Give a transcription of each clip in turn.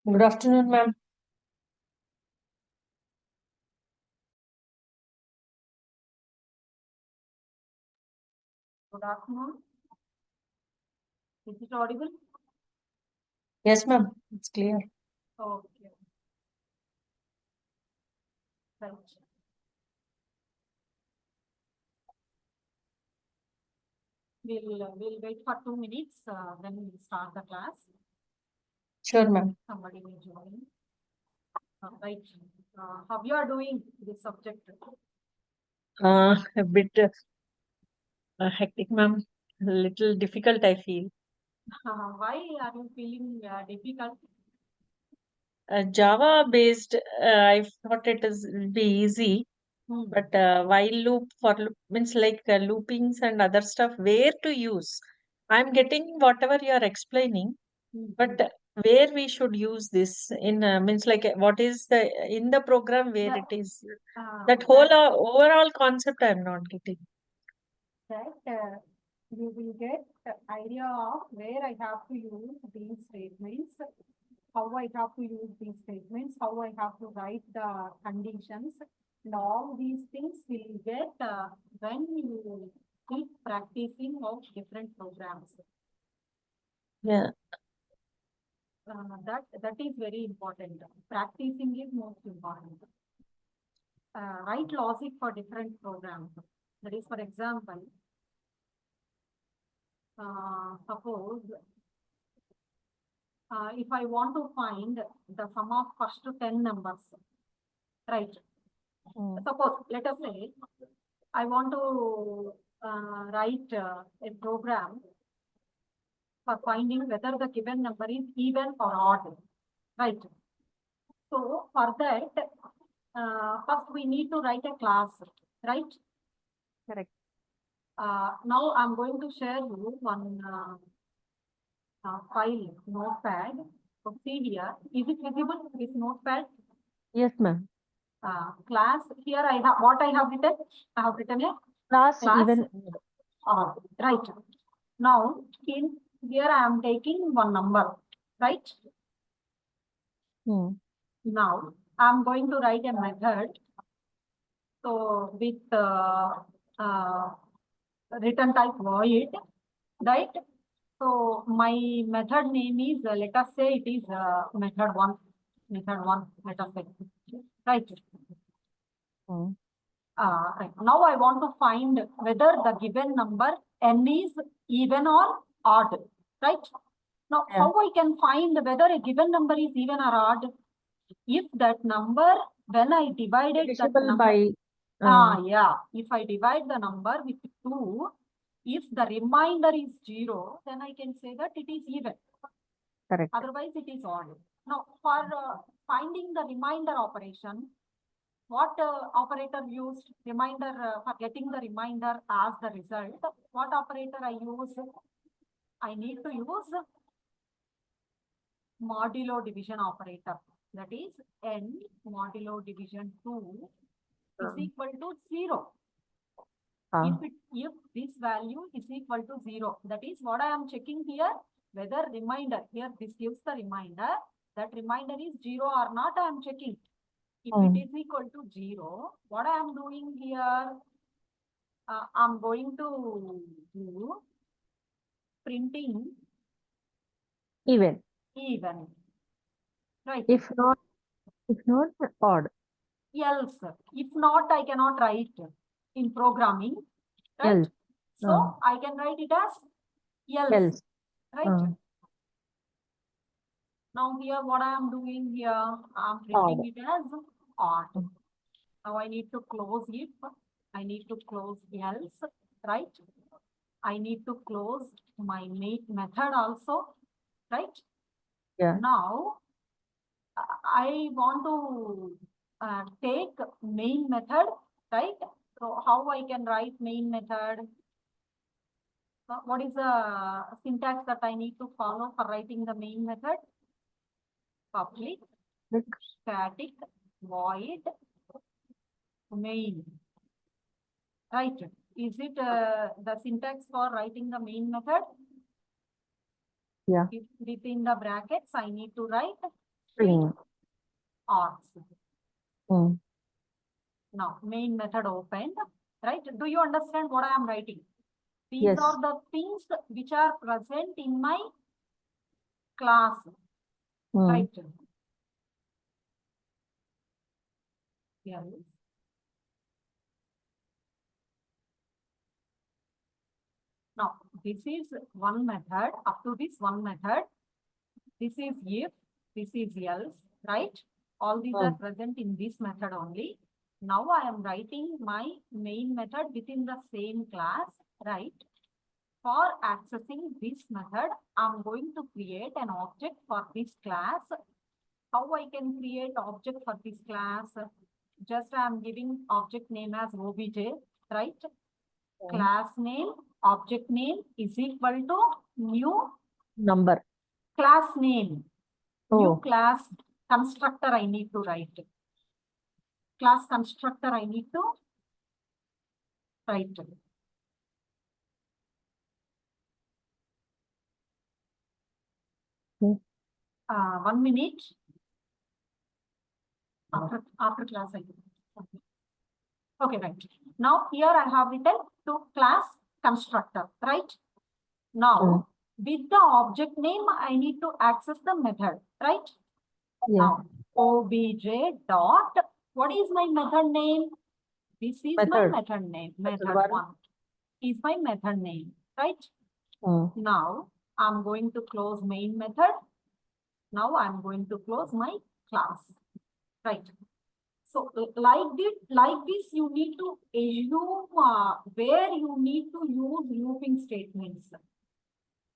Good afternoon, ma'am. Good afternoon. Is it audible? Yes, ma'am. It's clear. Okay. Right. We'll wait for 2 minutes, then we'll start the class. Sure, ma'am. Somebody will join. Right. How you are doing this subject? A bit hectic, ma'am. A little difficult, I feel. Why are you feeling difficult? Java-based, I thought it will be easy, but while loop means like loopings and other stuff, where to use? I'm getting whatever you are explaining, but where we should use this in means like what is the in the program where Yeah. it is that whole That overall concept I'm not getting. you will get the idea of where I have to use these statements, how I have to use these statements, how I have to write the conditions, and all these things will get when you keep practicing of different programs. Yeah. That is very important. Practicing is most important. Write logic for different programs. That is, for example, suppose if I want to find the sum of first 10 numbers, right? Suppose, let us say, I want to write a program for finding whether the given number is even or odd, right? So for that, first we need to write a class, right? Correct. Now I'm going to share you one file, notepad. So see here, is it visible, this notepad? Yes, ma'am. Class, here I have, what I have written? I have written a Class class even. right. Now, in here I am taking one number, right? Now, I am going to write a method. So, with return type void, right? So, my method name is, let us say it is method 1, let us say, right? Right. Now I want to find whether the given number n is even or odd, right? Now, how I can find whether a given number is even or odd? If that number, when I divided that number, if I divide the number with 2, if the remainder is 0, then I can say that it is even. Correct. Otherwise, it is odd. Now, for finding the remainder operation, what operator used remainder for getting the remainder as the result? What operator I use? I need to use modulo division operator. That is n modulo division 2 is equal to 0. If this value is equal to 0, that is what I am checking here, whether remainder, here this gives the remainder, that remainder is 0 or not, I am checking. If it is equal to 0, what I am doing here, I'm going to do printing Even. Right. If not odd. Else, if not, I cannot write in programming, right? Else. So I can write it as else. Right? Now here what I am doing here, I am printing it as odd. Now I need to close if, I need to close else, right? I need to close my main method also, right? Yeah. Now I want to take main method, right? So how I can write main method? What is the syntax that I need to follow for writing the main method? Public static void main. Right. Is it the syntax for writing the main method? Yeah. Within the brackets, I need to write String. args. Mm. Now, main method opened, right? Do you understand what I am writing? These Yes. are the things which are present in my class, Mm. right? Yes. Now, this is one method, up to this one method. This is if, this is else, right? All these are present in this method only. Now I am writing my main method within the same class, right? For accessing this method, I'm going to create an object for this class. How I can create object for this class? Just I'm giving object name as obj, right? Class name, object name is equal to new Number. class name. New Oh. class constructor I need to write. Class constructor I need to write. Mm. 1 minute. After class I do. Okay, right. Now here I have written to class constructor, right? Now with the object name I need to access the method, right? Yeah. Now obj dot, what is my method name? This is my Method. method name. Method one. 1 is my method name, right? Now I'm going to close main method. Now I'm going to close my class, right? So like this, you need to assume where you need to use looping statements.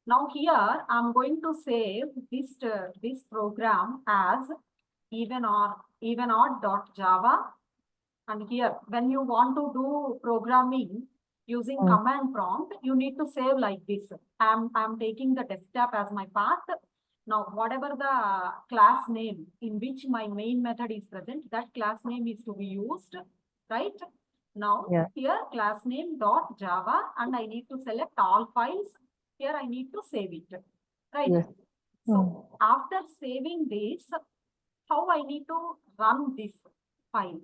Now here I'm going to save this program as even odd dot Java. And here, when you want to do programming using command prompt, you need to save like this. I'm taking the desktop as my path. Now, whatever the class name in which my main method is present, that class name is to be used, right? Now, here class name dot Java, and I need to select all files. Here I need to save it, right? Yes. So after saving this, how I need to run this file?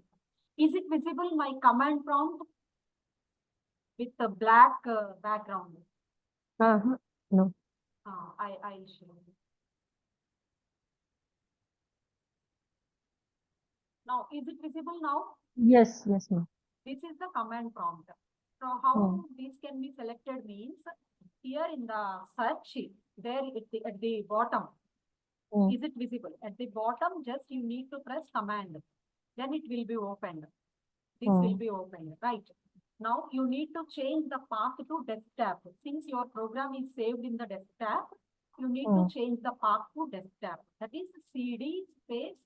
Is it visible, my command prompt with the black background? No. I'll show you. Now, is it visible now? Yes, yes, ma'am. This is the command prompt. So how this can be selected means, here in the search, there at the bottom, is it visible? At the bottom, just you need to press command. Then it will be opened. This will be opened, right? Now you need to change the path to desktop. Since your program is saved in the desktop, you need to change the path to desktop. That is CD space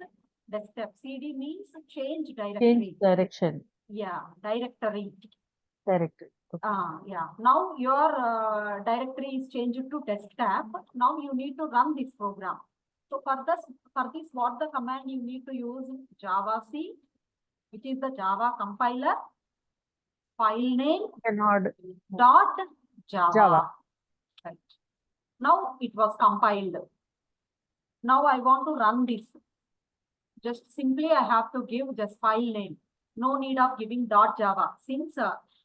desktop. CD means change directory. Change direction. Yeah, directory. Directory. Okay. Yeah. Now your directory is changed to desktop. Now you need to run this program. So for this, what the command you need to use? Java C, which is the Java compiler. File name dot Java. Right. Now it was compiled. Now I want to run this. Just simply I have to give just file name. No need of giving dot Java. Since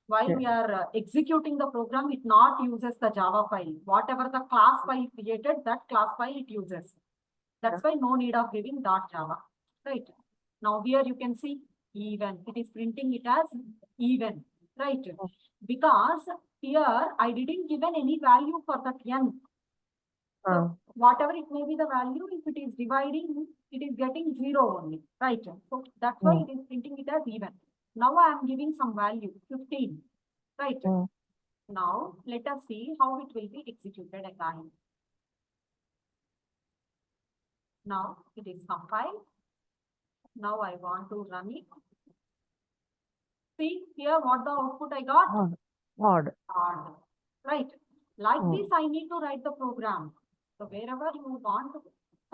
while we are executing the program, it not uses the Java file. Whatever the class file created, that class file it uses. That's why no need of giving dot Java. Right. Now here you can see even. It is printing it as even. Right. Because here I didn't given any value for that n. So whatever it may be the value, if it is dividing, it is getting 0 only, right? So that's why it is printing it as even. Now I am giving some value, 15, right? Now let us see how it will be executed again. Now it is compiled. Now I want to run it. See here what the output I got? Odd. Right? Like this, I need to write the program. So wherever you want,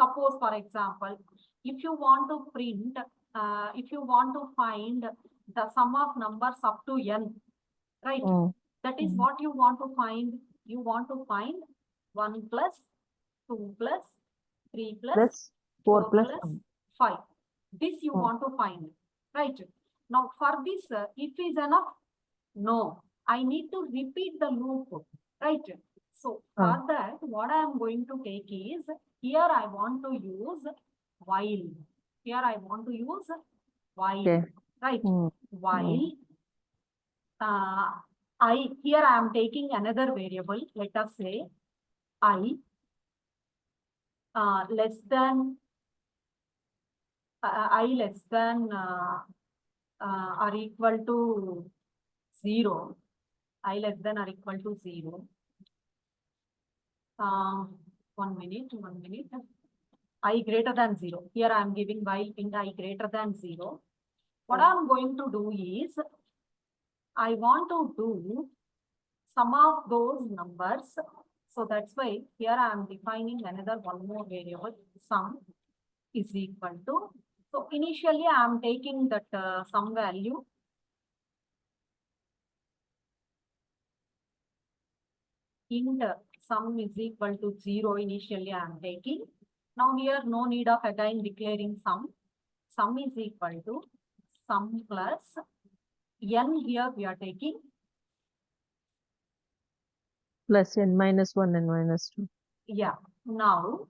suppose for example, if you want to print, if you want to find the sum of numbers up to n, right? That is what you want to find. You want to find 1 plus 2 plus 3 plus 4 plus plus 1. 5. This you Oh. want to find, right? Now for this, if is enough, no, I need to repeat the loop, right? So for that, what I am going to take is, here I want to use while. Here I want to use while, Okay. right? Hmm. While here I am taking another variable, let us say I less than or equal to 0. I less than or equal to 0. 1 minute. I greater than 0. Here I am giving while int I greater than 0. What I am going to do is, I want to do sum of those numbers. So that's why here I am defining another one more variable, sum is equal to. So initially I am taking that sum value. Int sum is equal to 0 initially I am taking. Now here no need of again declaring sum. Sum is equal to sum plus n, here we are taking Plus n minus 1 and minus 2. Yeah. Now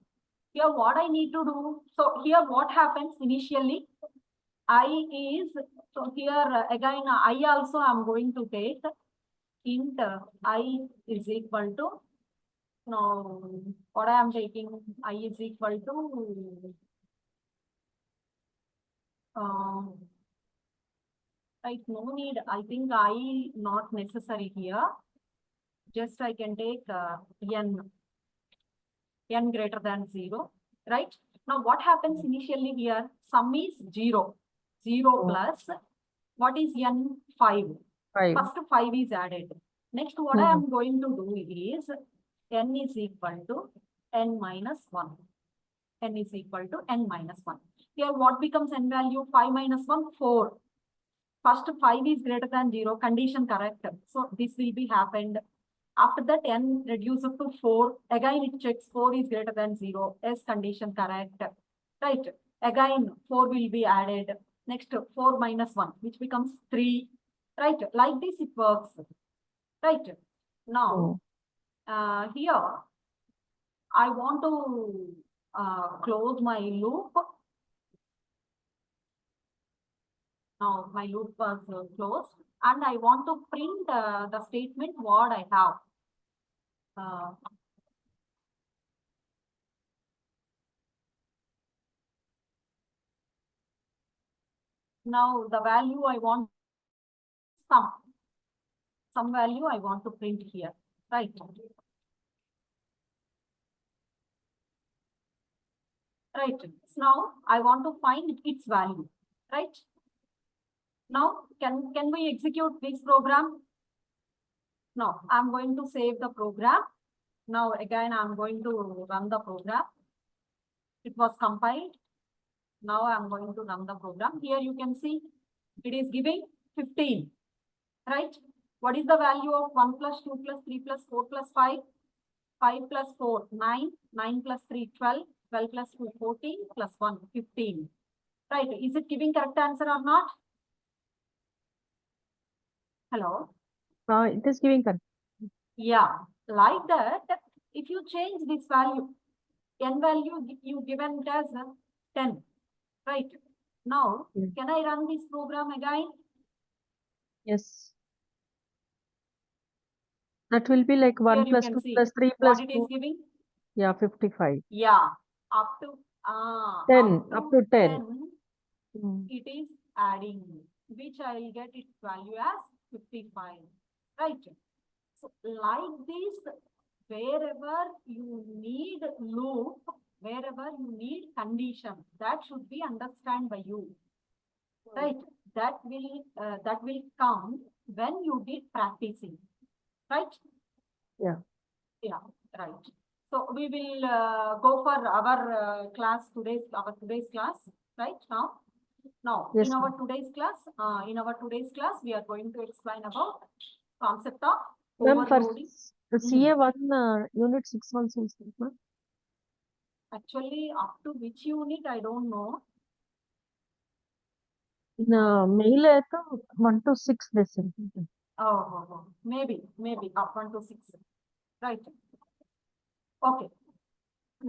here what I need to do. So here what happens initially, I is, so here again I also am going to take int I is equal to, now what I am taking, I is equal to right, no need, I think I not necessary here, just I can take n greater than 0, right? Now what happens initially here, sum is 0 plus what is n? 5. 5. First 5 is added. Next what I am going to do is n is equal to n minus 1. N is equal to n minus 1. Here what becomes n value? 5 minus 1, 4. First 5 is greater than 0, condition correct. So this will be happened. After that n reduces to 4. Again it checks 4 is greater than 0. S condition correct. Right. Again 4 will be added. Next 4 minus 1, which becomes 3. Right. Like this it works. Right. Now here I want to close my loop. Now my loop was closed, and I want to print the statement what I have. Now the value I want, some value I want to print here, right? Right. So now I want to find its value, right? Now can we execute this program? No, I'm going to save the program. Now again I'm going to run the program. It was compiled. Now I'm going to run the program. Here you can see it is giving 15, right? What is the value of 1 plus 2 plus 3 plus 4 plus 5? 5 plus 4, 9. 9 plus 3, 12. 12 plus 2, 14 plus 1, 15. Right? Is it giving correct answer or not? Hello? It is giving correct. Yeah. Like that, if you change this value, n value you given it as 10. Right? Now, can I run this program again? Yes. That will be like 1 plus 2 plus 3 plus what it 2. is giving. Yeah, 55. Yeah, up to 10, up to 10. It is adding, which I will get its value as 55. Right? So like this, wherever you need loop, wherever you need condition, that should be understood by you. Right? That will come when you did practicing. Right? Yeah. Yeah, right. So we will go for our class today's class, right now. Now, Yes, in our today's class, we are going to explain about concept of ma'am, for overloading. CA1 unit 6 months, ma'am. Actually, up to which unit, I don't know. Mail అయితే 1 to 6 this. Maybe up 1 to 6. Right. Okay.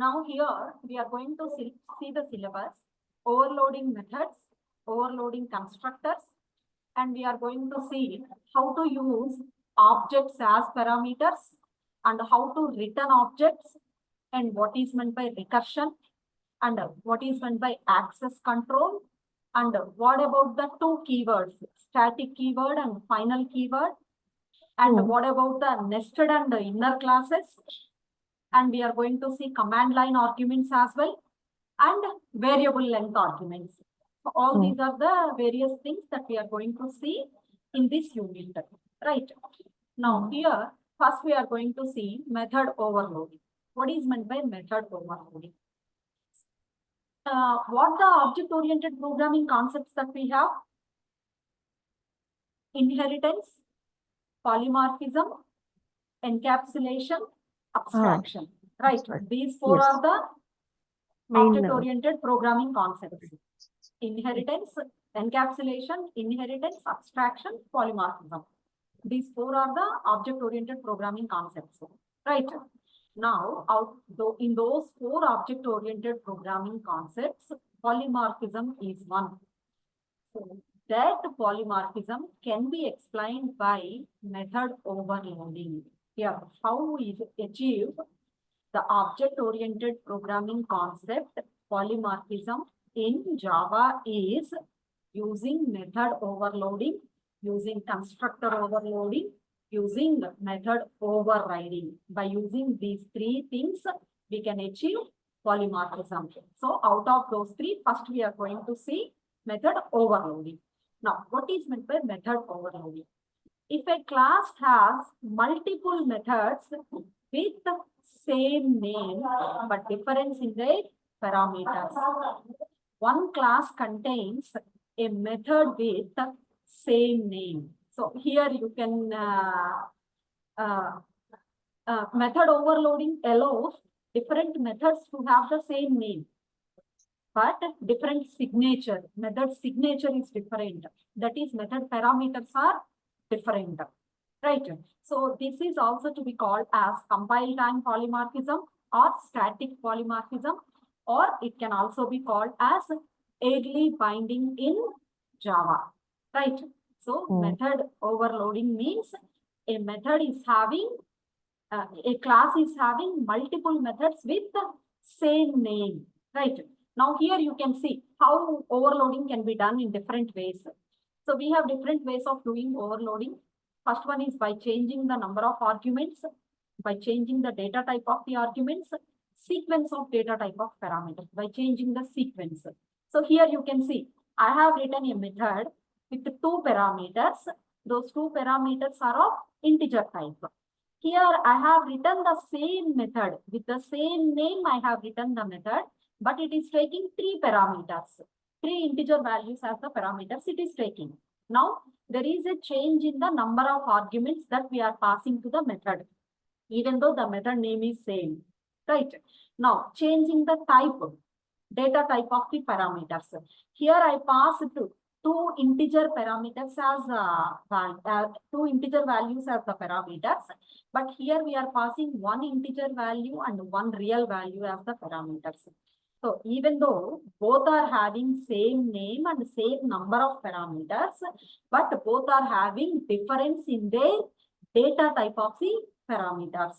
Now here we are going to see the syllabus, overloading methods, overloading constructors, and we are going to see how to use objects as parameters and how to return objects and what is meant by recursion and what is meant by access control and what about the two keywords, static keyword and final keyword, and what about the nested and the inner classes, and we are going to see command line arguments as well and variable length arguments. So all these are the various things that we are going to see in this unit, right? Now here, first we are going to see method overloading. What is meant by method overloading? What the object-oriented programming concepts that we have? Inheritance, polymorphism, encapsulation, abstraction. Right. These four are the object-oriented programming concepts. Inheritance, encapsulation, inheritance, abstraction, polymorphism. These four are the object-oriented programming concepts. Right. Now, in those four object-oriented programming concepts, polymorphism is one. So that polymorphism can be explained by method overloading. Here, how we achieve the object-oriented programming concept polymorphism in Java is using method overloading, using constructor overloading, using method overriding. By using these three things, we can achieve polymorphism. So out of those three, first we are going to see method overloading. Now, what is meant by method overloading? If a class has multiple methods with the same name but difference in their parameters, one class contains a method with the same name. So here you can method overloading allows different methods to have the same name but different signature. Method signature is different. That is, method parameters are different. Right. So this is also to be called as compile time polymorphism or static polymorphism, or it can also be called as idly binding in Java. Right. So method overloading means a method is having a class is having multiple methods with the same name. Right. Now here you can see how overloading can be done in different ways. So we have different ways of doing overloading. First one is by changing the number of arguments, by changing the data type of the arguments, sequence of data type of parameters, by changing the sequence. So here you can see I have written a method with two parameters. Those two parameters are of integer type. Here I have written the same method with the same name. I have written the method, but it is taking three parameters, three integer values as the parameters it is taking. Now there is a change in the number of arguments that we are passing to the method, even though the method name is same. Right. Now changing the type, data type of the parameters. Here I pass to two integer parameters as two integer values as the parameters, but here we are passing one integer value and one real value as the parameters. So even though both are having same name and same number of parameters, but both are having difference in their data type of the parameters.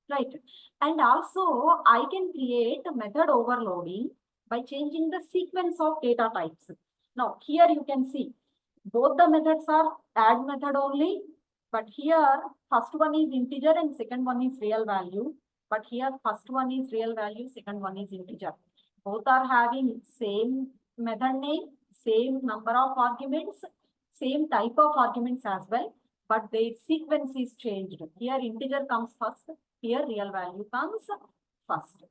Right. And also I can create method overloading by changing the sequence of data types. Now here you can see both the methods are add method only, but here first one is integer and second one is real value. But here first one is real value, second one is integer. Both are having same method name, same number of arguments, same type of arguments as well, but their sequence is changed. Here integer comes first, here real value comes first.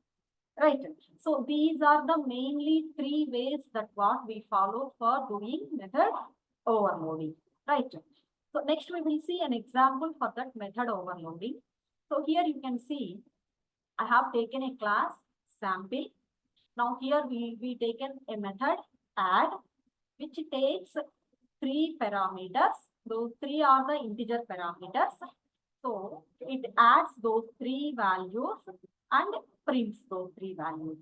Right. So these are the mainly three ways that what we follow for doing method overloading. Right. So next we will see an example for that method overloading. So here you can see I have taken a class sample. Now here we taken a method add, which takes 3 parameters. Those 3 are the integer parameters. So it adds those 3 values and prints those 3 values,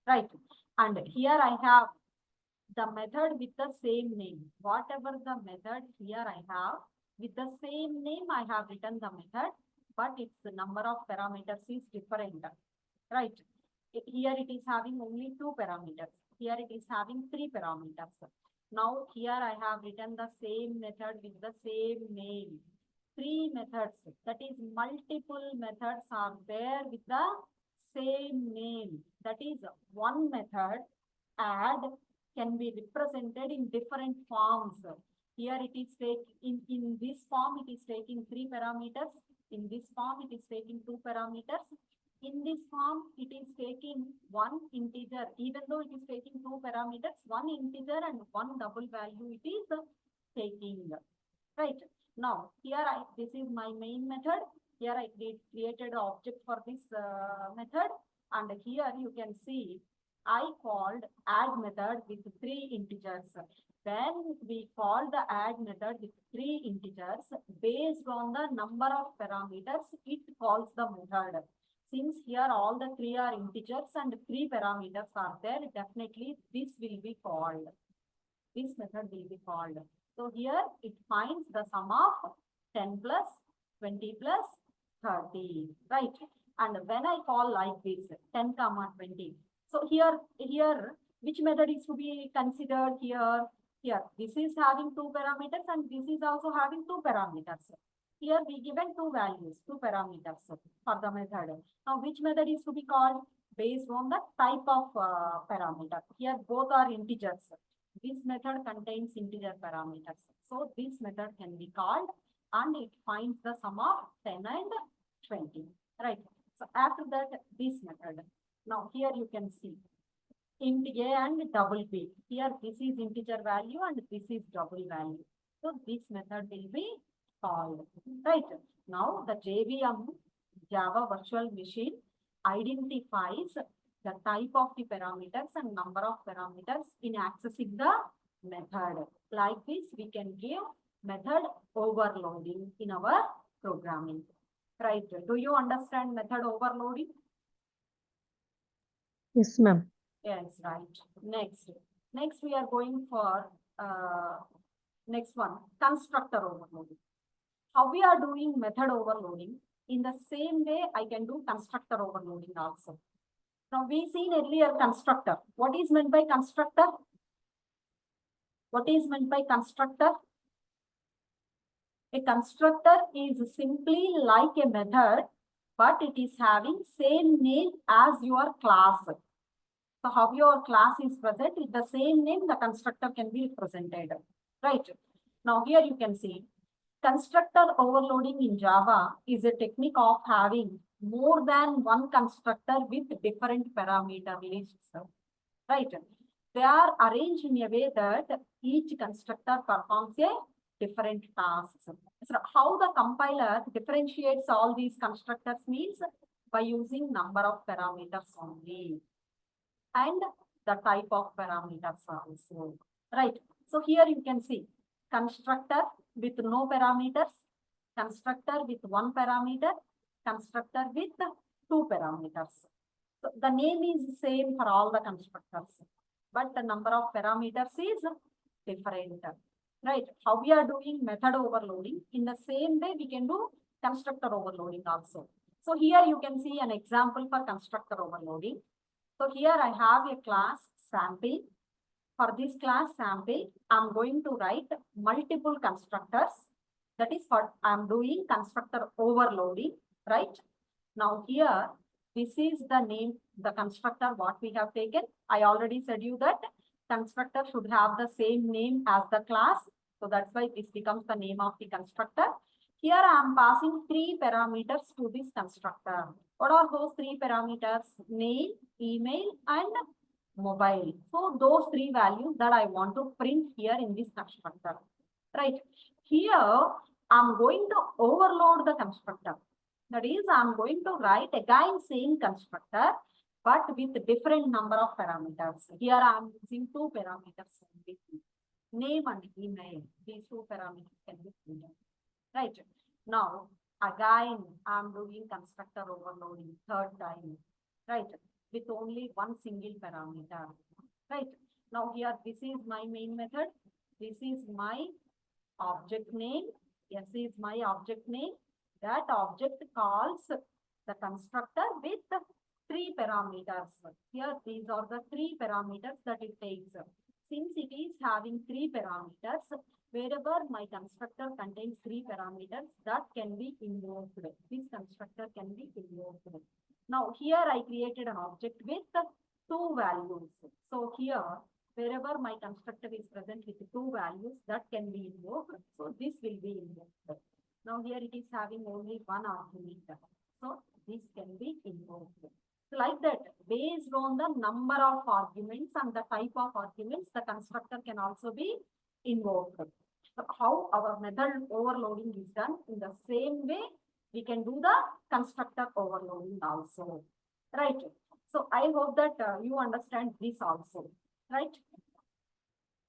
right? And here I have the method with the same name. Whatever the method here I have, with the same name I have written the method, but its number of parameters is different, right? Here it is having only 2 parameters. Here it is having 3 parameters. Now here I have written the same method with the same name. 3 methods, that is multiple methods are there with the same name. That is one method add can be represented in different forms. Here it is taking, in this form it is taking 3 parameters. In this form it is taking 2 parameters. In this form it is taking 1 integer. Even though it is taking 2 parameters, 1 integer and 1 double value it is taking. Right. Now here this is my main method. Here I created an object for this method, and here you can see I called add method with 3 integers. When we call the add method with 3 integers, based on the number of parameters, it calls the method. Since here all the 3 are integers and 3 parameters are there, definitely this will be called. This method will be called. So here it finds the sum of 10 plus 20 plus 30, right? And when I call like this, 10 comma 20. So here, which method is to be considered here? Here, this is having 2 parameters and this is also having 2 parameters. Here we given 2 values, 2 parameters for the method. Now, which method is to be called? Based on the type of parameter. Here both are integers. This method contains integer parameters. So this method can be called and it finds the sum of 10 and 20, right? So after that, this method. Now here you can see int a and double b. Here this is integer value and this is double value. So this method will be called, right? Now the JVM, Java Virtual Machine, identifies the type of the parameters and number of parameters in accessing the method. Like this, we can give method overloading in our programming, right? Do you understand method overloading? Yes, ma'am. Yes, right. Next we are going for next one, constructor overloading. How we are doing method overloading? In the same way, I can do constructor overloading also. Now we seen earlier constructor. What is meant by constructor? What is meant by constructor? A constructor is simply like a method, but it is having same name as your class. So how your class is present, with the same name, the constructor can be represented, right? Now here you can see constructor overloading in Java is a technique of having more than one constructor with different parameter lists, right? They are arranged in a way that each constructor performs a different task. So how the compiler differentiates all these constructors means by using number of parameters only and the type of parameters also, right? So here you can see constructor with no parameters, constructor with 1 parameter, constructor with 2 parameters. So the name is same for all the constructors, but the number of parameters is different, right? How we are doing method overloading, in the same way we can do constructor overloading also. So here you can see an example for constructor overloading. So here I have a class sample. For this class sample, I'm going to write multiple constructors. That is what I'm doing constructor overloading, right? Now here, this is the name, the constructor what we have taken. I already said you that constructor should have the same name as the class. So that's why this becomes the name of the constructor. Here I am passing 3 parameters to this constructor. What are those 3 parameters? Name, email, and mobile. So those 3 values that I want to print here in this constructor, right? Here I'm going to overload the constructor. That is, I'm going to write again same constructor, but with different number of parameters. Here I am using 2 parameters only. Name and email. These 2 parameters can be given. Right. Now, again, I am doing constructor overloading third time. Right. With only one single parameter. Right. Now, here, this is my main method. This is my object name. Yes, is my object name. That object calls the constructor with 3 parameters. Here, these are the 3 parameters that it takes. Since it is having 3 parameters, wherever my constructor contains 3 parameters, that can be invoked. This constructor can be invoked. Now, here I created an object with 2 values. So, here, wherever my constructor is present with 2 values, that can be invoked. So, this will be invoked. Now, here it is having only 1 argument. So, this can be invoked. So, like that, based on the number of arguments and the type of arguments, the constructor can also be invoked. So, how our method overloading is done, in the same way, we can do the constructor overloading also. Right. So, I hope that you understand this also. Right.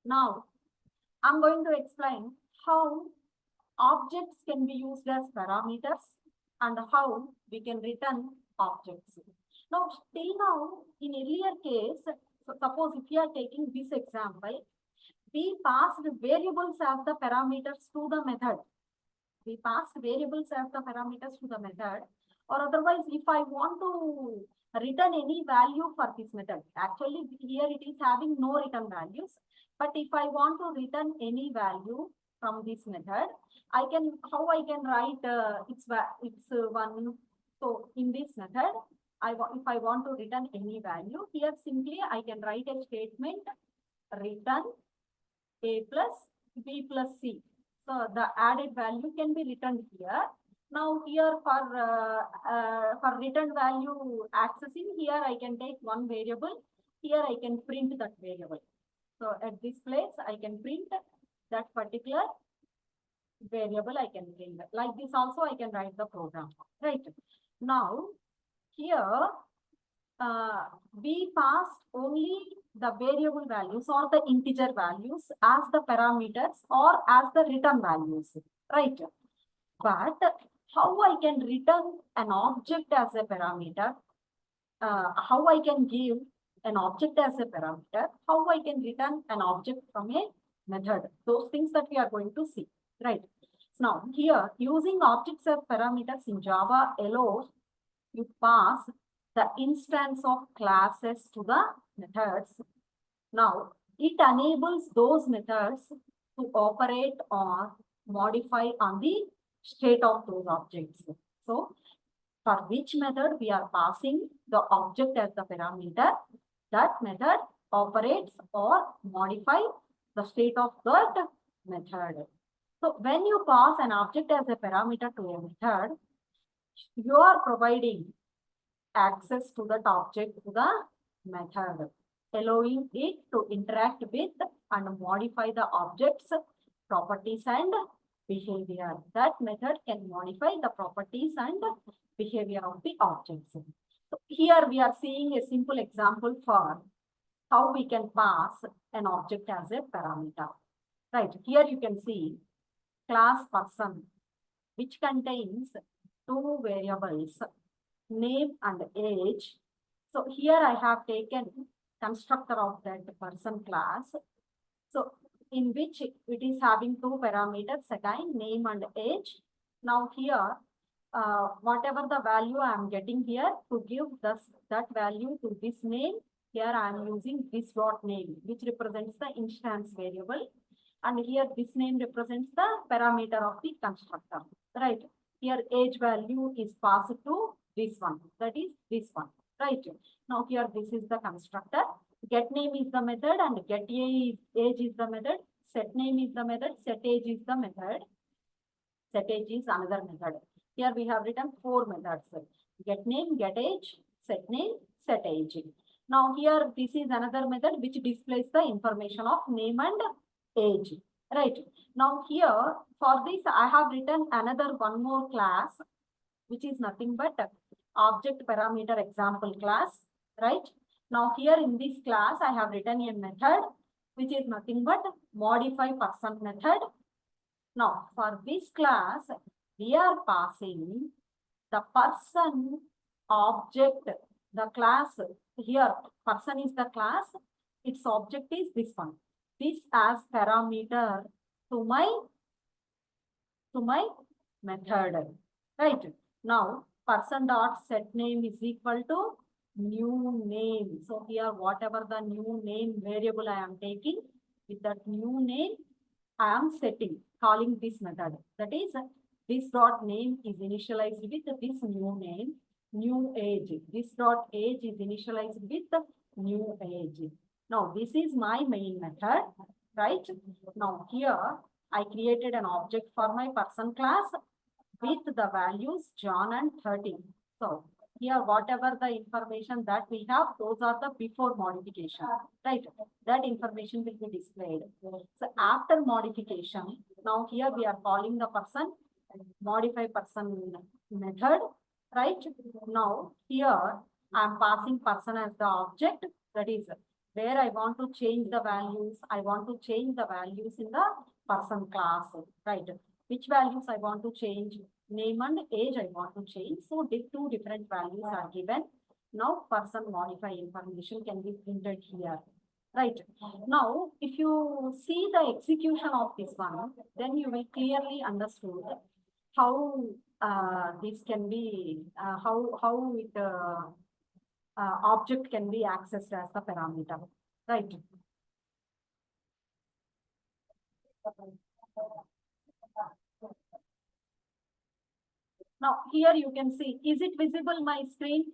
Now, I'm going to explain how objects can be used as parameters and how we can return objects. Now, till now, in earlier case, so suppose if you are taking this example, we passed variables as the parameters to the method. We passed variables as the parameters to the method, or otherwise, if I want to return any value for this method, actually here it is having no return values, but if I want to return any value from this method, how I can write it's one. So in this method, if I want to return any value, here simply I can write a statement return a plus b plus c. So the added value can be returned here. Now here for return value accessing, here I can take one variable. Here I can print that variable. So at this place I can print that particular variable. I can print like this. Also I can write the program. Right. Now here we passed only the variable values or the integer values as the parameters or as the return values, right? But how I can return an object as a parameter, how I can give an object as a parameter, how I can return an object from a method, those things that we are going to see, right? Now here, using objects as parameters in Java allows you pass the instance of classes to the methods. Now, it enables those methods to operate or modify on the state of those objects. So, for which method we are passing the object as the parameter, that method operates or modify the state of that method. So, when you pass an object as a parameter to a method, you are providing access to that object to the method, allowing it to interact with and modify the object's properties and behavior. That method can modify the properties and behavior of the objects. So here we are seeing a simple example for how we can pass an object as a parameter. Right, here you can see class person, which contains 2 variables, name and age. So here I have taken constructor of that person class. So in which it is having 2 parameters, again name and age. Now here, whatever the value I am getting here, to give that value to this name, here I am using this dot name, which represents the instance variable. And here this name represents the parameter of the constructor, right? Here age value is passed to this one, that is this one, right? Now here this is the constructor. Get name is the method and get age is the method. Set name is the method. Set age is the method. Set age is another method. Here we have written 4 methods. Get name, get age, set name, set age. Now here this is another method which displays the information of name and age, right? Now here for this I have written another one more class, which is nothing but object parameter example class. right? Now here in this class, I have written a method which is nothing but modify person method. Now for this class, we are passing the person object, the class here, person is the class, its object is this one. This as parameter to my method, right? Now person dot set name is equal to new name. So here whatever the new name variable I am taking, with that new name I am setting, calling this method. That is, this dot name is initialized with this new name, new age. This dot age is initialized with the new age. Now this is my main method, right? Now here I created an object for my person class with the values John and 30. So here whatever the information that we have, those are the before modification, right? That information will be displayed. So after modification, now here we are calling the person modify person method, right? Now here I am passing person as the object, that is where I want to change the values. I want to change the values in the person class, right? Which values I want to change? Name and age I want to change. So two different values are given. Now person modify information can be printed here, right? Now if you see the execution of this one, then you will clearly understood how this can be, how it object can be accessed as the parameter, right? Now here you can see, is it visible my screen?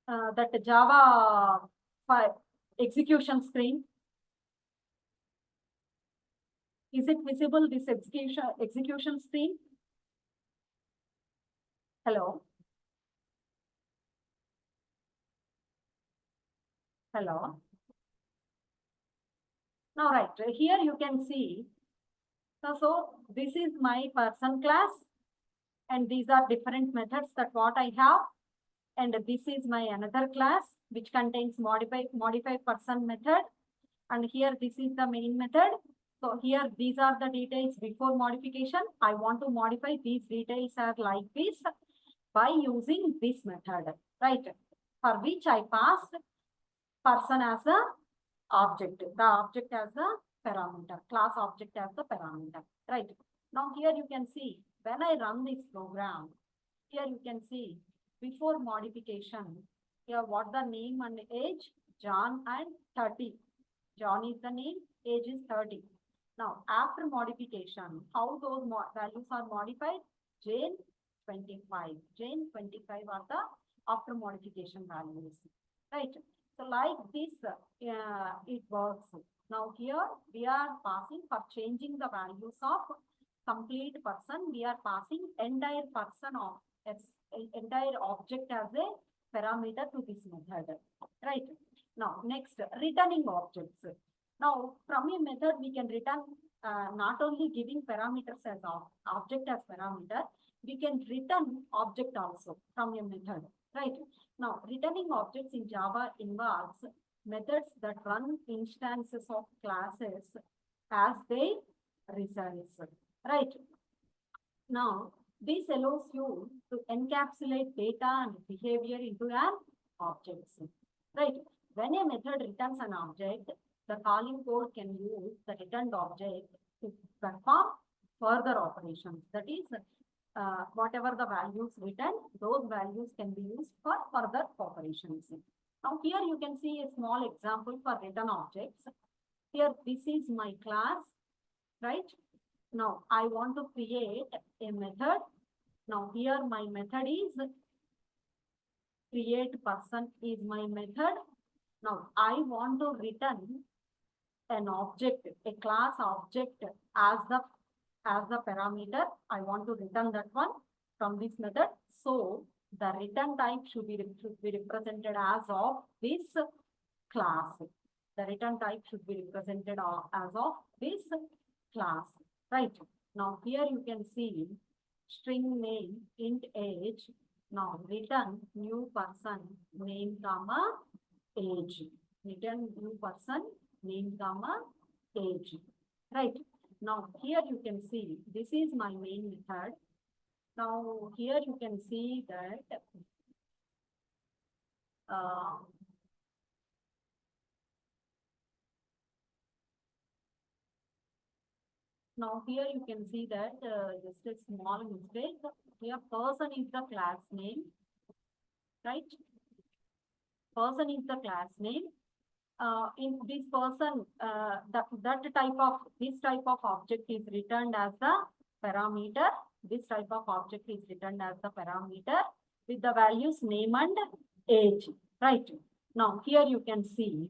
That Java file execution screen. Is it visible, this execution screen? Hello? Hello? Now, right, here you can see, so this is my person class, and these are different methods that what I have, and this is my another class which contains modify person method, and here this is the main method. So here these are the details before modification. I want to modify these details are like this by using this method, right? For which I passed person as the object, the object as the parameter, class object as the parameter, right? Now here you can see, when I run this program, here you can see before modification, here what the name and age, John and 30. John is the name, age is 30. Now after modification, how those values are modified? Jane 25. Jane 25 are the after modification values, right? So like this, it works. Now here we are passing for changing the values of complete person. We are passing entire person of entire object as a parameter to this method, right? Now next, returning objects. Now from a method we can return not only giving parameters as object as parameter, we can return object also from a method, right? Now, returning objects in Java involves methods that run instances of classes as they results, right? Now, this allows you to encapsulate data and behavior into an object, right? When a method returns an object, the calling code can use the returned object to perform further operations. That is, whatever the values written, those values can be used for further operations. Now here you can see a small example for return objects. Here this is my class, right? Now I want to create a method. Now here my method is create person is my method. Now I want to return an object, a class object as the parameter. I want to return that one from this method. So the return type should be represented as of this class. The return type should be represented as of this class, right? Now here you can see string name int age Now return new person name comma age. Return new person name comma age. Right. Now here you can see this is my main method. Now here you can see that now here you can see that just a small mistake. Here person is the class name, right? Person is the class name. In this person, this type of object is returned as the parameter. This type of object is returned as the parameter with the values name and age, right? Now here you can see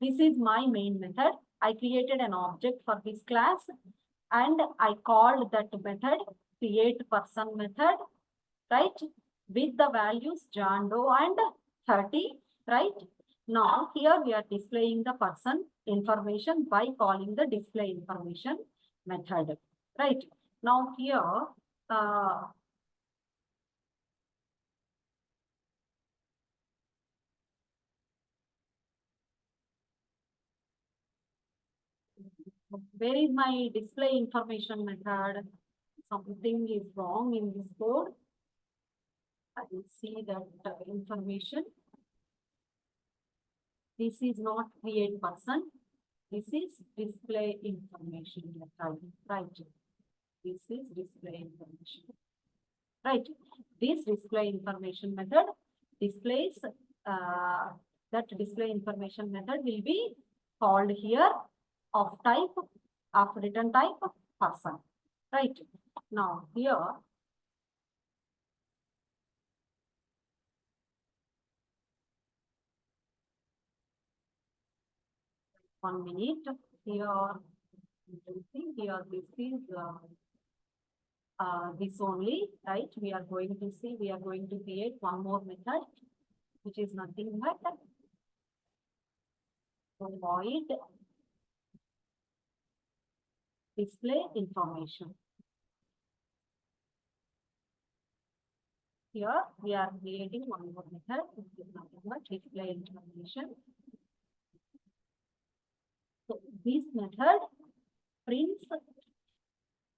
this is my main method. I created an object for this class and I called that method create person method, right? With the values John Doe and 30, right? Now here we are displaying the person information by calling the display information method, right? Now here where is my display information method? Something is wrong in this code. I will see that information. This is not create person. This is display information method, right? This is display information, right? This display information method displays that display information method will be called here of type of return type person, right? Now here 1 minute. Here you can see here this is this only, right? We are going to see, we are going to create one more method, which is nothing but void display information. Here we are creating one more method, which is nothing but display information. So this method prints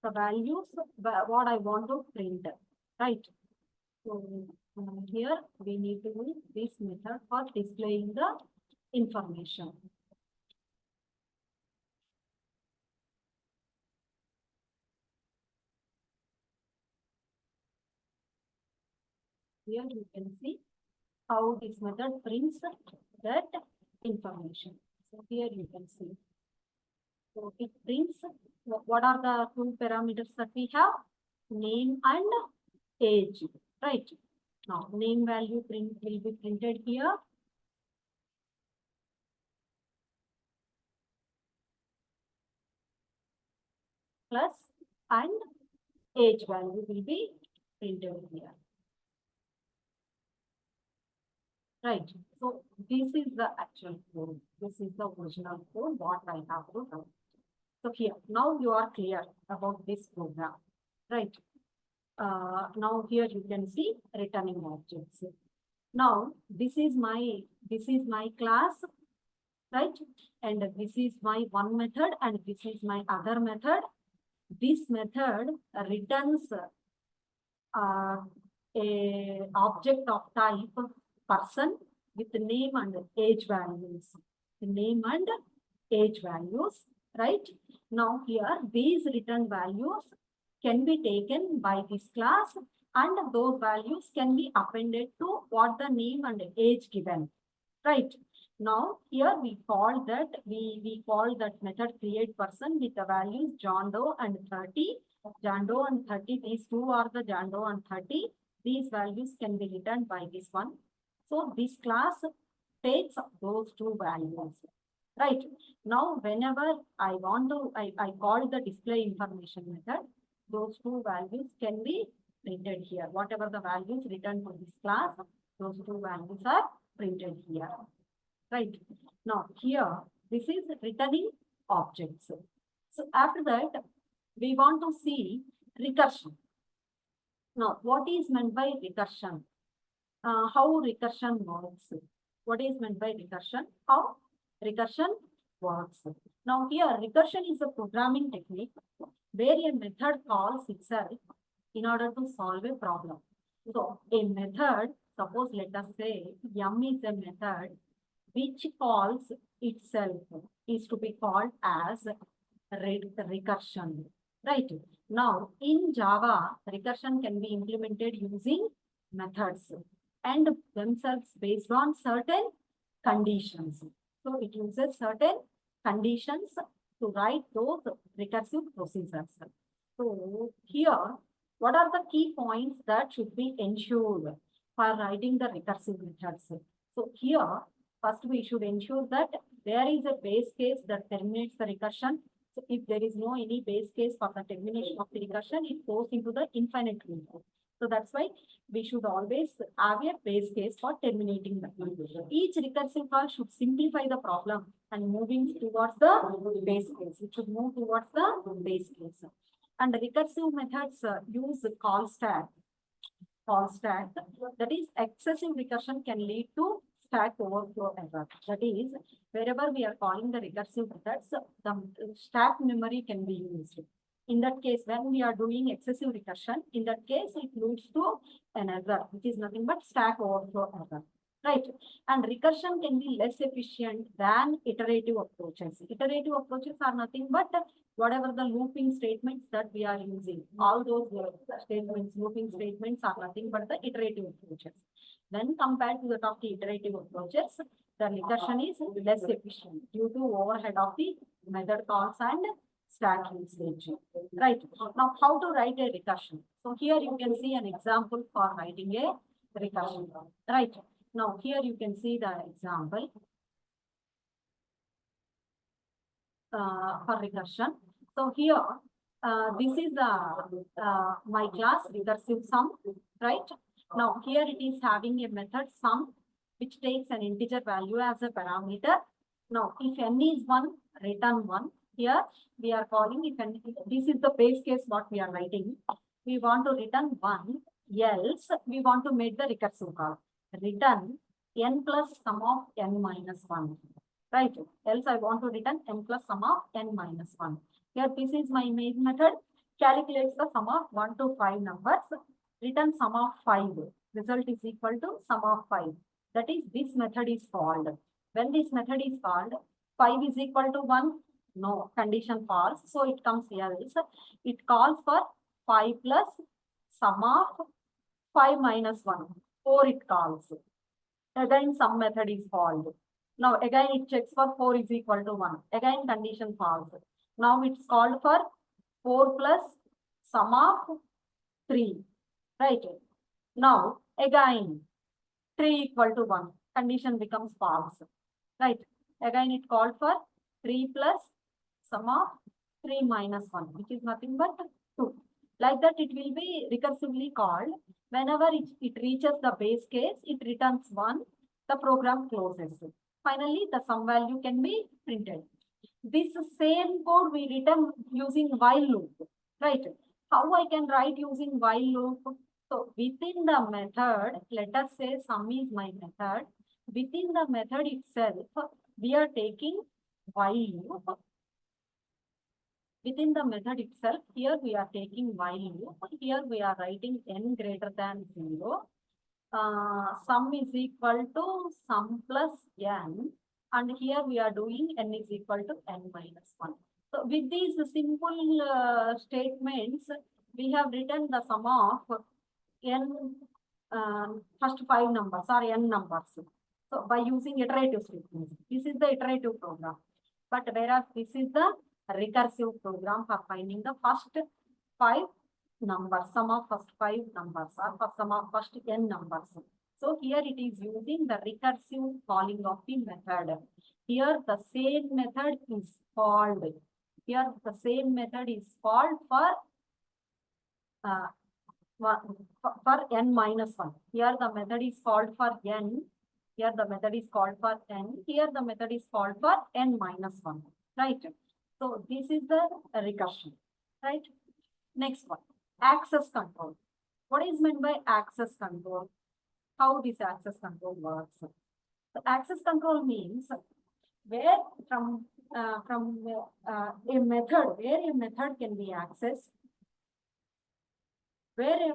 the values, what I want to print, right? So here we need to use this method for displaying the information. Here you can see how this method prints that information. So here you can see. So it prints, what are the two parameters that we have? Name and age, right? Now name value print will be printed here. Plus and age value will be printed here. Right. So this is the actual code. This is the original code what I have to do. So here, now you are clear about this program, right? Now here you can see returning objects. Now this is my class, right? And this is my one method and this is my other method. This method returns a object of type person with name and age values. Name and age values, right? Now here these return values can be taken by this class and those values can be appended to what the name and age given, right? Now here we call that method create person with the values John Doe and 30. John Doe and 30, these two are the John Doe and 30. These values can be returned by this one. So this class takes those two values, right? Now whenever I want to, I call the display information method, those two values can be printed here. Whatever the values returned to this class, those two values are printed here, right? Now here, this is returning objects. So after that, we want to see recursion. Now, what is meant by recursion? How recursion works? What is meant by recursion? How recursion works? Now, here recursion is a programming technique where a method calls itself in order to solve a problem. So, a method, suppose let us say M is a method which calls itself is to be called as recursion, right? Now, in Java, recursion can be implemented using methods and themselves based on certain conditions. So, it uses certain conditions to write those recursive procedures. So, here, what are the key points that should be ensured for writing the recursive methods? So, here, first we should ensure that there is a base case that terminates the recursion. So if there is no any base case for the termination of the recursion, it goes into the infinite loop. So that's why we should always have a base case for terminating the loop. Each recursive call should simplify the problem and moving towards the base case. It should move towards the base case. And recursive methods use call stack. That is excessive recursion can lead to stack overflow error. That is, wherever we are calling the recursive methods, the stack memory can be used. In that case, when we are doing excessive recursion, in that case, it leads to an error, which is nothing but stack overflow error. Right. And recursion can be less efficient than iterative approaches. Iterative approaches are nothing but whatever the looping statements that we are using. All those statements, looping statements are nothing but the iterative approaches. When compared to the top iterative approaches, the recursion is less efficient due to overhead of the method calls and stack usage. Right. Now, how to write a recursion? So here you can see an example for writing a recursion. Right. Now, here you can see the example for recursion. So here, this is my class recursive sum, right? Now, here it is having a method sum, which takes an integer value as a parameter. Now, if n is 1, return 1. Here, we are calling if n, this is the base case what we are writing. We want to return 1, else we want to make the recursive call. Return n plus sum of n minus 1. Right? Else I want to return n plus sum of n minus 1. Here, this is my main method. Calculates the sum of 1 to 5 numbers. Return sum of 5. Result is equal to sum of 5. That is, this method is called. When this method is called, 5 is equal to 1. No, condition false. So it comes else. It calls for 5 plus sum of 5 minus 1. 4 it calls. Again, some method is called. Now, again, it checks for 4 is equal to 1. Again, condition false. Now, it's called for 4 plus sum of 3. Right? Now, again, 3 equal to 1. Condition becomes false. Right? Again, it called for 3 plus sum of 3 minus 1, which is nothing but 2. Like that, it will be recursively called. Whenever it reaches the base case, it returns 1. The program closes. Finally, the sum value can be printed. This same code we written using while loop, right? How I can write using while loop? So within the method, let us say sum is my method. Within the method itself, we are taking while loop. Within the method itself, here we are taking while loop. Here we are writing n greater than 0. Sum is equal to sum plus n. And here we are doing n is equal to n minus 1. So with these simple statements, we have written the sum of n first 5 numbers or n numbers. So by using iterative statements, this is the iterative program. But whereas this is the recursive program for finding the first 5 numbers, sum of first 5 numbers or for sum of first n numbers. So here it is using the recursive calling of the method. Here the same method is called. Here the same method is called for n minus 1. Here the method is called for n. Here the method is called for n. Here the method is called for n minus 1. Right? So this is the recursion. Right? Next one. Access control. What is meant by access control? How this access control works? So access control means where from a method, where a method can be accessed, where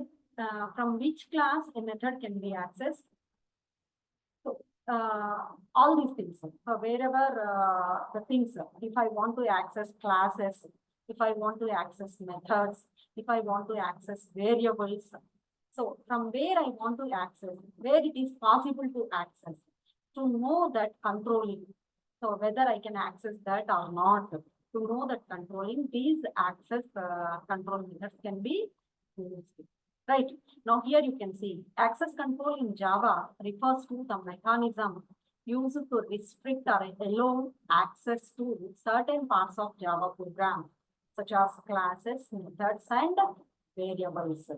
from which class a method can be accessed. So all these things. So wherever the things, if I want to access classes, if I want to access methods, if I want to access variables. So from where I want to access, where it is possible to access, to know that controlling. So whether I can access that or not, to know that controlling, these access control methods can be used. Right. Now here you can see access control in Java refers to the mechanism used to restrict or allow access to certain parts of Java program, such as classes, methods, and variables.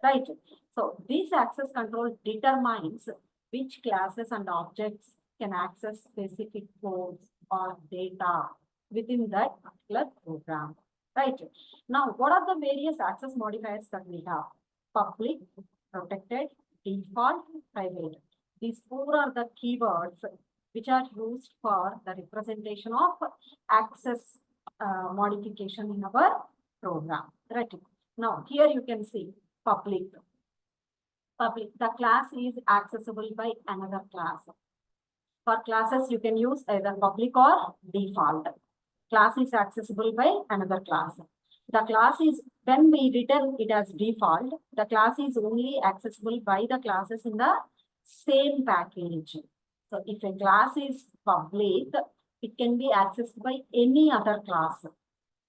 Right. So this access control determines which classes and objects can access specific codes or data within that particular program. Right. Now, what are the various access modifiers that we have? Public, protected, default, private. These four are the keywords which are used for the representation of access modification in our program. Right. Now, here you can see public. Public, the class is accessible by another class. For classes, you can use either public or default. Class is accessible by another class. The class is, when we return it as default, the class is only accessible by the classes in the same package. So if a class is public, it can be accessed by any other class,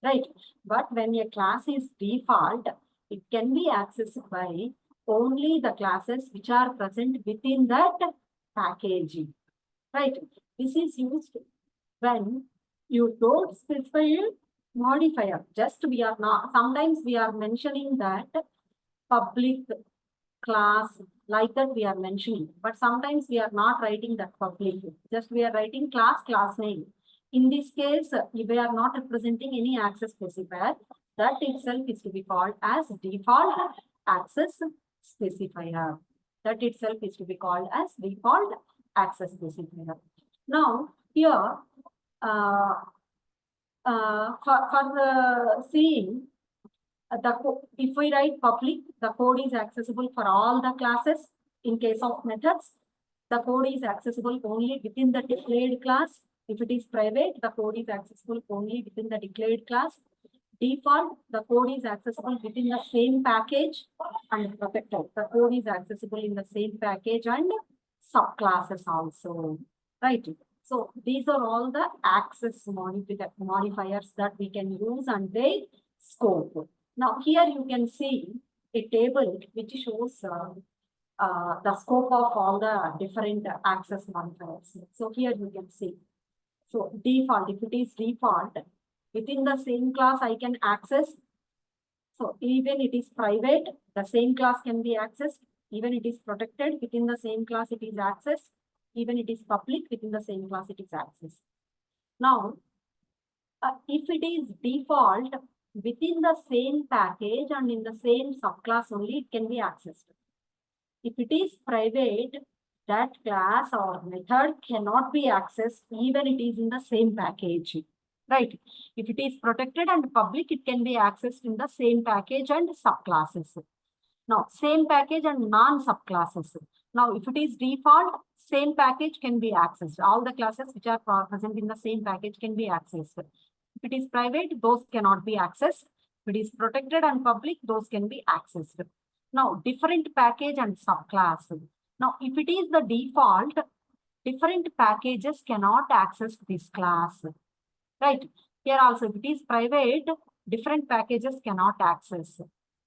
right? But when a class is default, it can be accessed by only the classes which are present within that package, right? This is used when you don't specify a modifier. Just we are not, sometimes we are mentioning that public class, like that we are mentioning, but sometimes we are not writing that public, just we are writing class name. In this case, we are not representing any access specifier. That itself is to be called as default access specifier. That itself is to be called as default access specifier. Now, here, for seeing if we write public, the code is accessible for all the classes. In case of methods, the code is accessible only within the declared class. If it is private, the code is accessible only within the declared class. Default, the code is accessible within the same package, and protected, the code is accessible in the same package and subclasses also, right? So these are all the access modifiers that we can use and their scope. Now here you can see a table which shows the scope of all the different access modifiers. So here you can see. So default, if it is default, within the same class I can access. So even it is private, the same class can be accessed. Even it is protected, within the same class it is accessed. Even it is public, within the same class it is accessed. Now, if it is default, within the same package and in the same subclass only it can be accessed. If it is private, that class or method cannot be accessed even it is in the same package, right? If it is protected and public, it can be accessed in the same package and subclasses. Now, same package and non-subclasses. Now, if it is default, same package can be accessed. All the classes which are present in the same package can be accessed. If it is private, those cannot be accessed. If it is protected and public, those can be accessed. Now, different package and subclass. Now, if it is the default, different packages cannot access this class, right? Here also, if it is private, different packages cannot access,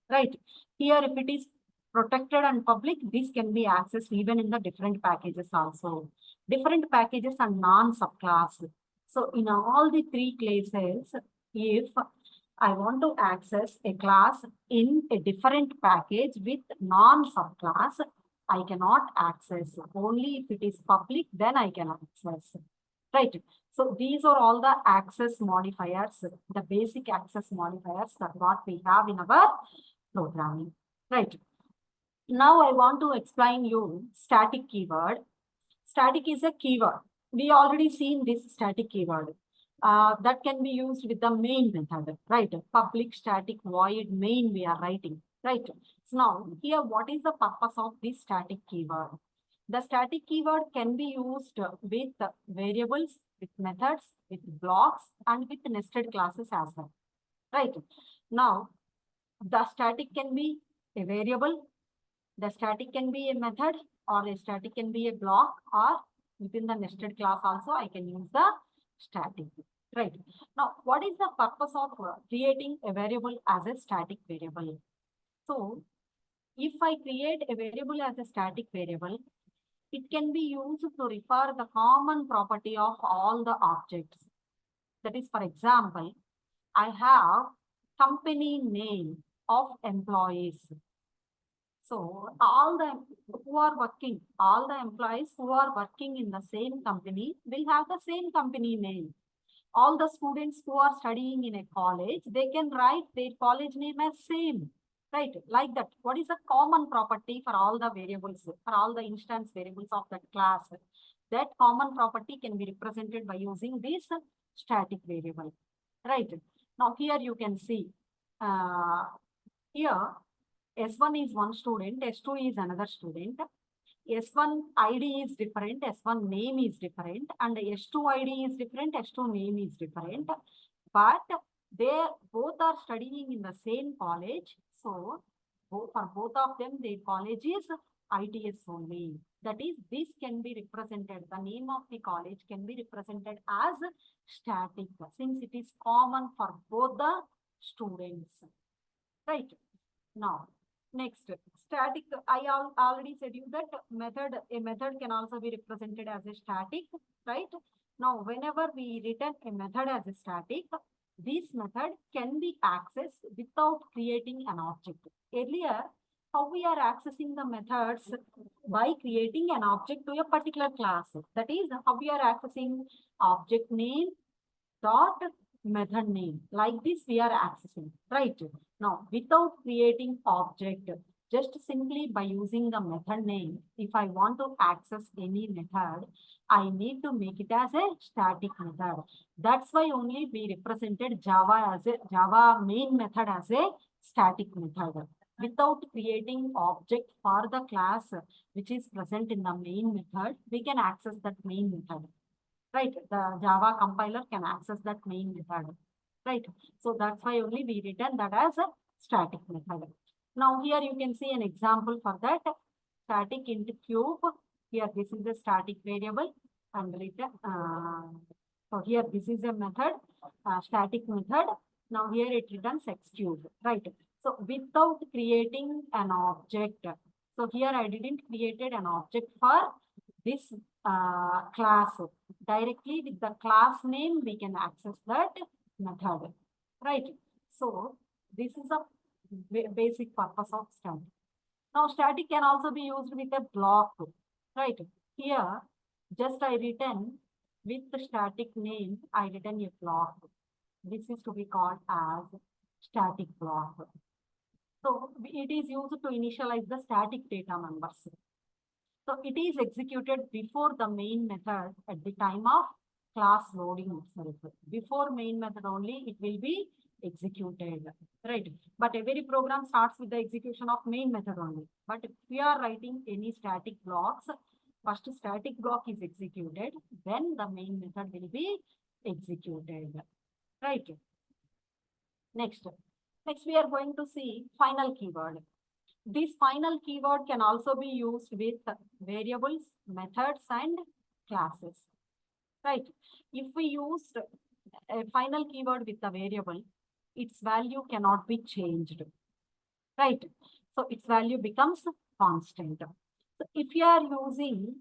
right? Here, if it is protected and public, this can be accessed even in the different packages also. Different packages and non-subclass. So in all the three cases, if I want to access a class in a different package with non-subclass, I cannot access. Only if it is public, then I can access, right? So these are all the access modifiers, the basic access modifiers that what we have in our programming, right? Now I want to explain you static keyword. Static is a keyword. We already seen this static keyword. That can be used with the main method, right? Public static void main we are writing, right? So now here, what is the purpose of this static keyword? The static keyword can be used with variables, with methods, with blocks, and with nested classes as well, right? Now, the static can be a variable, the static can be a method, or a static can be a block, or within the nested class also I can use the static, right? Now, what is the purpose of creating a variable as a static variable? So, if I create a variable as a static variable, it can be used to refer the common property of all the objects. That is, for example, I have company name of employees. So all the employees who are working in the same company will have the same company name. All the students who are studying in a college, they can write their college name as same, right? Like that. What is a common property for all the variables, for all the instance variables of that class? That common property can be represented by using this static variable, right? Now here you can see, here S1 is one student, S2 is another student. S1 ID is different, S1 name is different, and S2 ID is different, S2 name is different. But they both are studying in the same college. So for both of them, their college is ITS only. That is, this can be represented, the name of the college can be represented as static, since it is common for both the students, right? Now, next, static, I already said you that a method can also be represented as a static, right? Now, whenever we return a method as a static, this method can be accessed without creating an object. Earlier, how we are accessing the methods? By creating an object to a particular class. That is how we are accessing object name dot method name. Like this we are accessing, right? Now, without creating object, just simply by using the method name, if I want to access any method, I need to make it as a static method. That's why only we represented Java main method as a static method. Without creating object for the class which is present in the main method, we can access that main method, right? The Java compiler can access that main method, right? So that's why only we return that as a static method. Now here you can see an example for that. Static int cube. Here this is a static variable and return. So here this is a method, static method. Now here it returns x cube, right? So without creating an object. So here I didn't created an object for this class. Directly with the class name, we can access that method, right? So this is a basic purpose of static. Now, static can also be used with a block, right? Here, just I return with the static name, I return a block. This is to be called as static block. So it is used to initialize the static data members. So it is executed before the main method at the time of class loading itself. Before main method only, it will be executed, right? But every program starts with the execution of main method only. But if we are writing any static blocks, first static block is executed, then the main method will be executed, right? Next we are going to see final keyword. This final keyword can also be used with variables, methods, and classes, right? If we use a final keyword with a variable, its value cannot be changed, right? So its value becomes constant. So if you are using,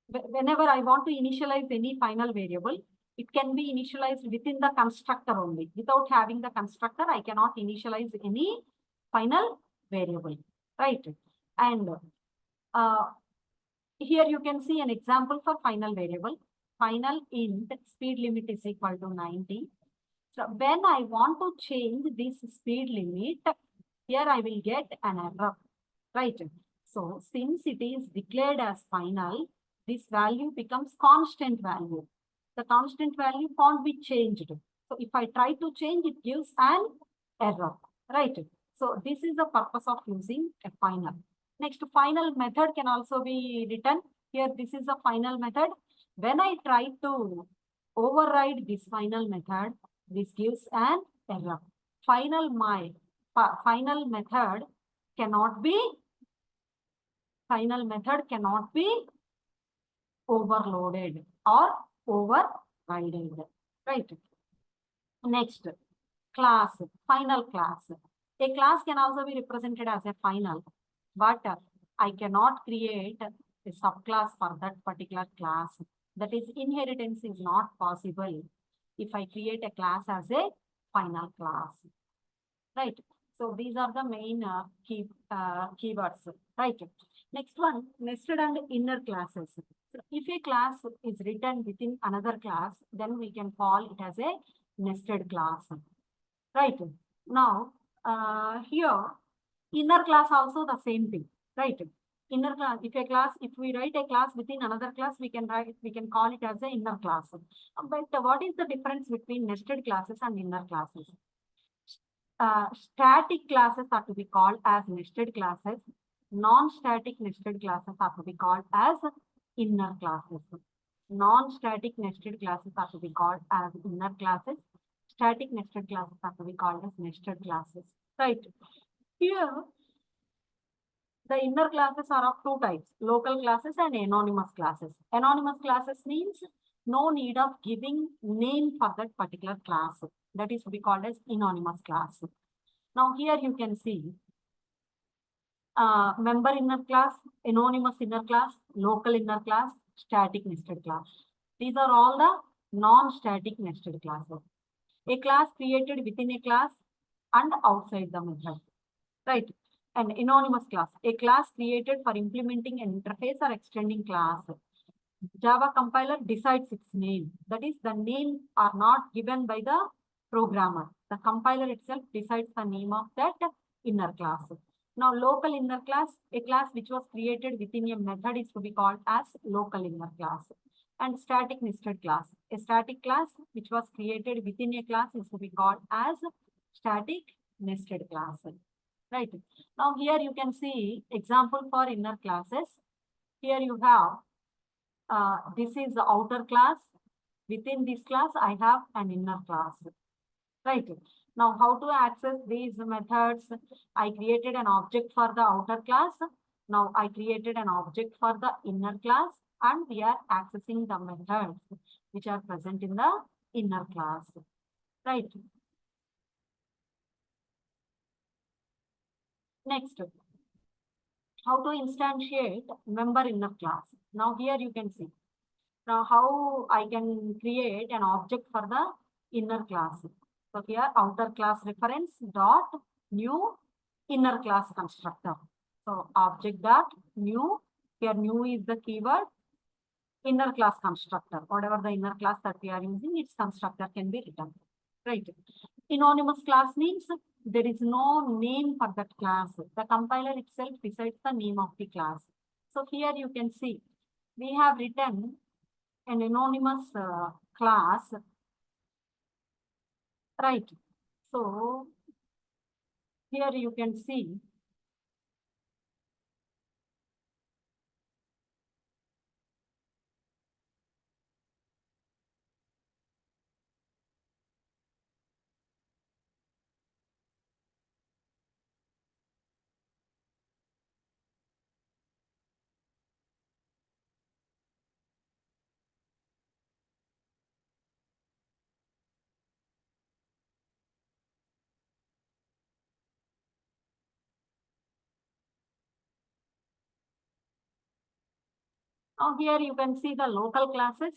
whenever I want to initialize any final variable, it can be initialized within the constructor only. Without having the constructor, I cannot initialize any final variable, right? And here you can see an example for final variable. Final int speed limit is equal to 90. So when I want to change this speed limit, Here I will get an error, right? So since it is declared as final, this value becomes constant value. The constant value can't be changed. So if I try to change, it gives an error, right? So this is the purpose of using a final. Next, final method can also be written. Here, this is a final method. When I try to override this final method, this gives an error. Final method cannot be overloaded or overridden, right? Next, class, final class. A class can also be represented as a final, but I cannot create a subclass for that particular class. That is, inheritance is not possible if I create a class as a final class, right? So these are the main keywords, right? Next one, nested and inner classes. So if a class is written within another class, then we can call it as a nested class, right? Now, here, inner class also the same thing, right? Inner class, if we write a class within another class, we can call it as an inner class. But what is the difference between nested classes and inner classes? Static classes are to be called as nested classes. Non-static nested classes are to be called as inner classes. Non-static nested classes are to be called as inner classes. Static nested classes are to be called as nested classes. Right. Here, the inner classes are of two types, local classes and anonymous classes. Anonymous classes means no need of giving name for that particular class. That is to be called as anonymous class. Now here you can see member inner class, anonymous inner class, local inner class, static nested class. These are all the non-static nested classes. A class created within a class and outside the method, right? An anonymous class, a class created for implementing an interface or extending class. Java compiler decides its name. That is, the name are not given by the programmer. The compiler itself decides the name of that inner class. Now, local inner class, a class which was created within a method is to be called as local inner class. And static nested class, a static class which was created within a class is to be called as static nested class. Right. Now, here you can see example for inner classes. Here you have this is the outer class. Within this class, I have an inner class. Right. Now, how to access these methods? I created an object for the outer class. Now, I created an object for the inner class, and we are accessing the methods which are present in the inner class. Right. Next, how to instantiate member inner class. Now, here you can see. Now, how I can create an object for the inner class. So here, outer class reference dot new inner class constructor. So object dot new. Here, new is the keyword. Inner class constructor. Whatever the inner class that we are using, its constructor can be written. Right. Anonymous class means there is no name for that class. The compiler itself decides the name of the class. So here you can see we have written an anonymous class, right? So here you can see now here you can see the local classes.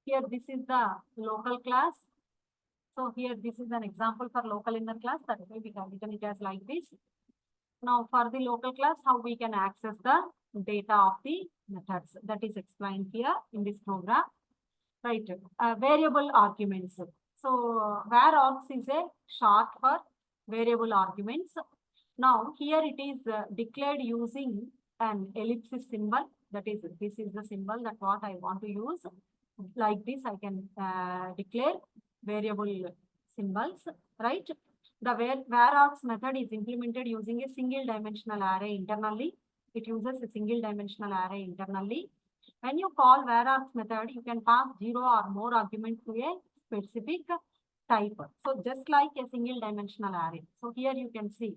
Here this is the local class. So here this is an example for local inner class. That is why we can written it as like this. Now for the local class, how we can access the data of the methods, that is explained here in this program. Right. Variable arguments. So var args is a short for variable arguments. Now here it is declared using an ellipsis symbol. That is, this is the symbol that what I want to use. Like this, I can declare variable symbols, right? The var-args method is implemented using a single dimensional array internally. It uses a single dimensional array internally. When you call var-args method, you can pass 0 or more arguments to a specific type. So just like a single dimensional array. So here you can see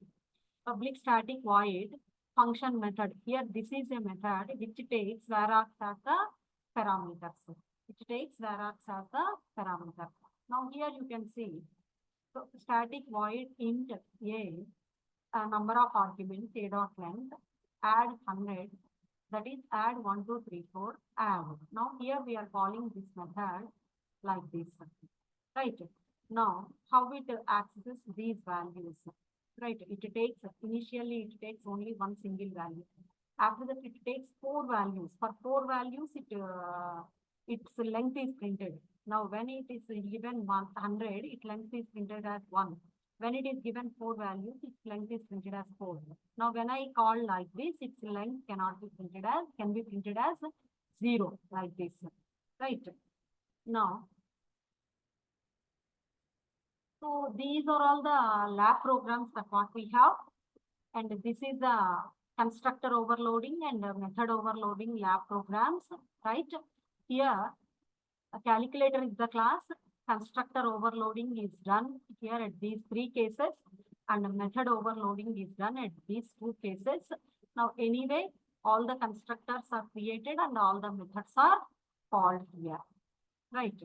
public static void function method. Here this is a method which takes var-args as the parameters. It takes var-args as the parameter. Now here you can see, so static void int a number of arguments, a dot length, add 100, that is add 1, 2, 3, 4, add. Now here we are calling this method like this, right? Now how it accesses these values, right? It takes, initially it takes only one single value. After that it takes 4 values. For 4 values, its length is printed. Now when it is given 100, its length is printed as 1. When it is given 4 values, its length is printed as 4. Now when I call like this, its length cannot be printed as, can be printed as 0, like this, right? Now, so these are all the lab programs that what we have. And this is the constructor overloading and method overloading lab programs, right? Here, a calculator is the class, constructor overloading is done here at these 3 cases, and method overloading is done at these 2 cases. Now, anyway, all the constructors are created and all the methods are called here, right?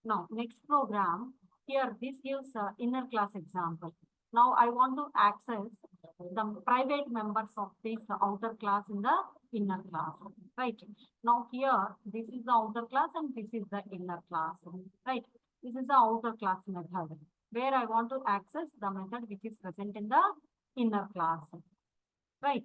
Now, next program, here this gives inner class example. Now, I want to access the private members of this outer class in the inner class, right? Now here, this is the outer class and this is the inner class, right? This is the outer class method where I want to access the method which is present in the inner class, right?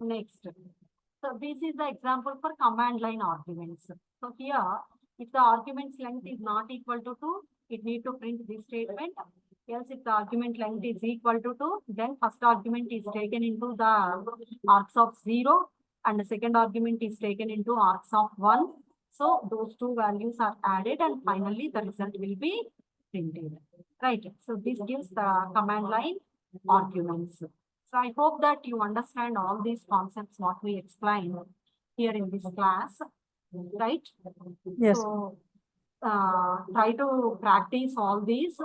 Next, so this is the example for command line arguments. So here, if the argument's length is not equal to 2, it need to print this statement. Else, if the argument length is equal to 2, then first argument is taken into the args of 0 and the second argument is taken into args of 1. So those 2 values are added and finally the result will be printed, right? So this gives the command line arguments. So I hope that you understand all these concepts what we explained here in this class, right? Yes. So try to practice all these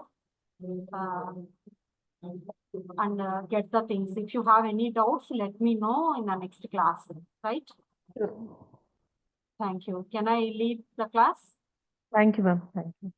and get the things. If you have any doubts, let me know in the next class, right? Sure. Thank you. Can I leave the class? Thank you, ma'am. Thank you.